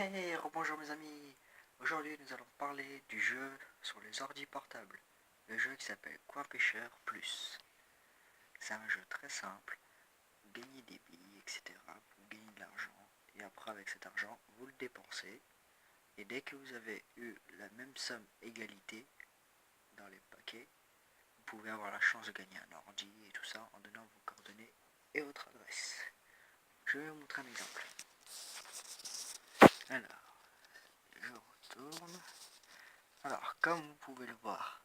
Hey, rebonjour mes amis. Aujourd'hui nous allons parler du jeu sur les ordi portables. Le jeu qui s'appelle Coin Pêcheur Plus. C'est un jeu très simple. Vous gagnez des billes, etc. Vous gagnez de l'argent. Et après avec cet argent, vous le dépensez. Et dès que vous avez eu la même somme égalité dans les paquets, vous pouvez avoir la chance de gagner un ordi et tout ça en donnant vos coordonnées et votre adresse. Je vais vous montrer un exemple. Alors, je retourne. Alors, comme vous pouvez le voir,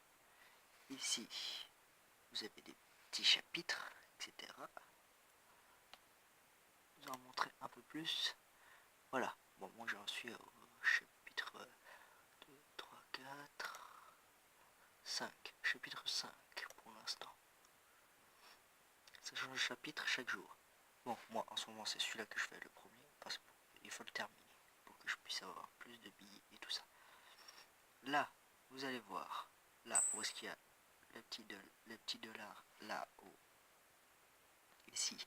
ici, vous avez des petits chapitres, etc. Je vais en montrer un peu plus. Voilà, bon, moi j'en suis au chapitre 2, 3, 4, 5. Chapitre 5 pour l'instant. Ça change de chapitre chaque jour. Bon, moi en ce moment c'est celui-là que je fais le premier, parce qu'il faut le terminer, pour que je puisse avoir plus de billets et tout ça. Là, vous allez voir, là où est-ce qu'il y a le petit dollar là-haut. Ici,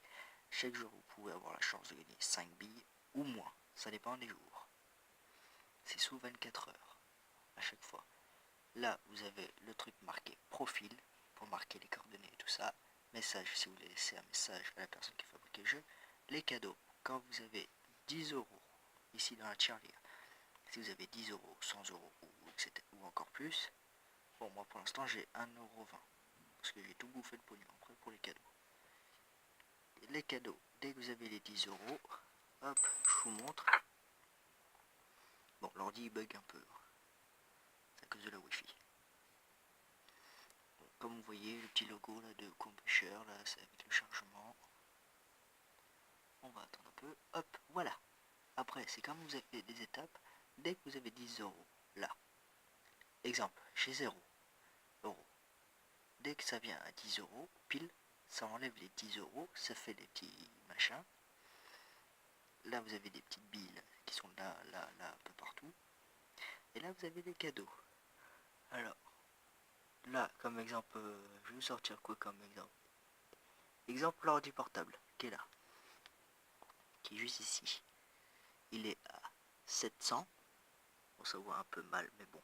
chaque jour vous pouvez avoir la chance de gagner 5 billes ou moins, ça dépend des jours. C'est sous 24 heures à chaque fois. Là vous avez le truc marqué profil pour marquer les coordonnées et tout ça. Message si vous voulez laisser un message à la personne qui a fabriqué le jeu. Les cadeaux, quand vous avez 10 euros ici dans la tirelire, si vous avez 10 euros, 100 euros ou encore plus. Bon, moi pour l'instant j'ai 1,20 € parce que j'ai tout bouffé de pognon après pour les cadeaux. Les cadeaux, dès que vous avez les 10 euros, hop, je vous montre. Bon, l'ordi il bug un peu, c'est à cause de la wifi. Bon, comme vous voyez, le petit logo là de Coin Pêcheur, là, c'est avec le chargement. On va attendre un peu, hop, voilà. Après, c'est comme vous avez des étapes, dès que vous avez 10 euros, là. Exemple, chez 0 euros. Dès que ça vient à 10 euros, pile, ça enlève les 10 euros, ça fait des petits machins. Là, vous avez des petites billes qui sont là, un peu partout. Et là, vous avez des cadeaux. Alors, là, comme exemple, je vais vous sortir quoi comme exemple? Exemple, l'ordi portable, qui est là. Qui est juste ici. Il est à 700. Bon, ça voit un peu mal, mais bon.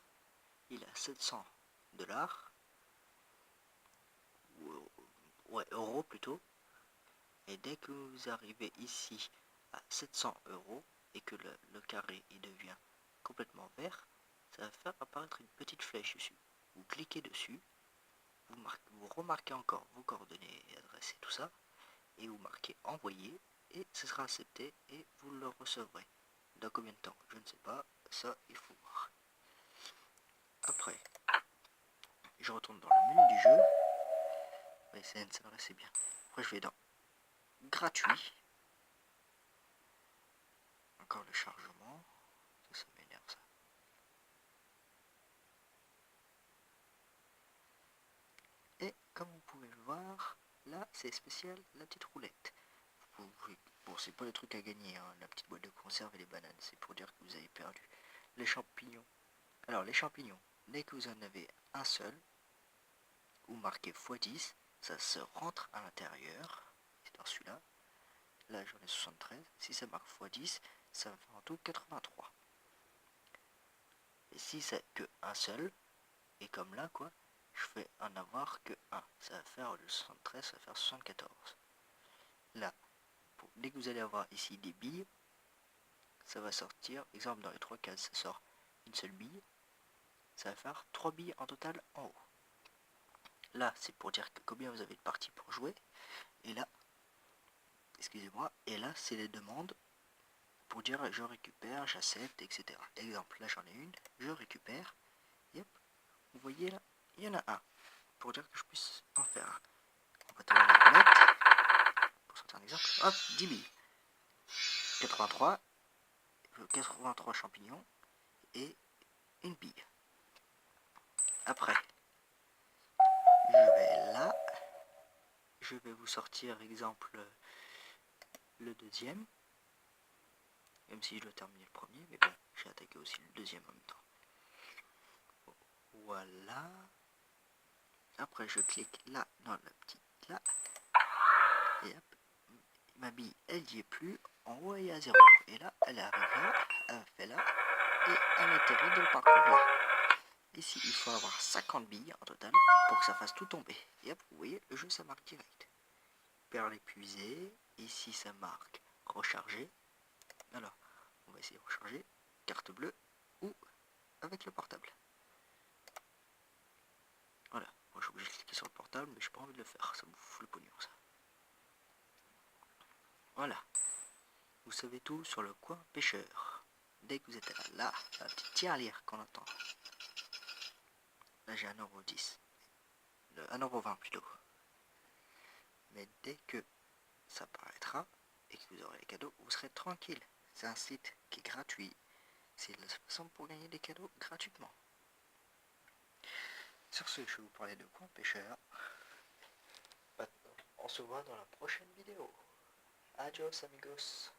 Il est à 700 $. Ouais, euros plutôt. Et dès que vous arrivez ici à 700 € et que le carré il devient complètement vert, ça va faire apparaître une petite flèche dessus. Vous cliquez dessus, vous remarquez encore vos coordonnées, adresses et tout ça, et vous marquez envoyer, et ce sera accepté et vous le recevrez. Dans combien de temps? Je ne sais pas, ça il faut voir. Après, je retourne dans le menu du jeu. Oui, c'est bien. Après je vais dans gratuit. Encore le chargement. Ça m'énerve ça. Et comme vous pouvez le voir, là c'est spécial la petite roulette. Bon, c'est pas le truc à gagner, hein, la petite boîte de conserve et les bananes, c'est pour dire que vous avez perdu. Les champignons. Alors les champignons, dès que vous en avez un seul, ou marqué x10, ça se rentre à l'intérieur. C'est dans celui-là. Là j'en ai 73. Si ça marque x10, ça va faire en tout 83. Et si c'est que un seul, et comme là quoi, je fais en avoir que 1. Ça va faire le 73, ça va faire 74. Là, dès que vous allez avoir ici des billes, ça va sortir, exemple dans les 3 cases, ça sort une seule bille, ça va faire 3 billes en total en haut. Là, c'est pour dire que combien vous avez de parties pour jouer, et là, excusez-moi, et là, c'est les demandes pour dire je récupère, j'accepte, etc. Exemple, là j'en ai une, je récupère, et hop, vous voyez là, il y en a un, pour dire que je puisse en faire un. On va tourner la roulette, pour sortir un exemple, hop, 10 billes. 83 champignons et une bille. Après, je vais là, je vais vous sortir exemple le deuxième, même si je dois terminer le premier, mais bon, j'ai attaqué aussi le deuxième en même temps. Voilà. Après, je clique là, dans la petite là, et hop, ma bille, elle n'y est plus. En haut, elle est à 0. Et là, elle arrive là, elle fait là, et elle atterrit dans le parcours là. Ici, il faut avoir 50 billes en total pour que ça fasse tout tomber. Et hop, vous voyez, le jeu, ça marque direct. Perle épuisée. Ici, ça marque recharger. Alors, on va essayer de recharger. Carte bleue ou avec le portable. Voilà, moi je suis obligé de cliquer sur le portable, mais je n'ai pas envie de le faire, ça me fout le pognon ça. Voilà, vous savez tout sur le coin pêcheur. Dès que vous êtes là, la petite tirelire qu'on entend. Là j'ai 1,10€, 1,20€ plutôt. Mais dès que ça paraîtra et que vous aurez les cadeaux, vous serez tranquille. C'est un site qui est gratuit. C'est la façon pour gagner des cadeaux gratuitement. Sur ce, je vais vous parler de coin pêcheur. Maintenant, on se voit dans la prochaine vidéo. Adios amigos.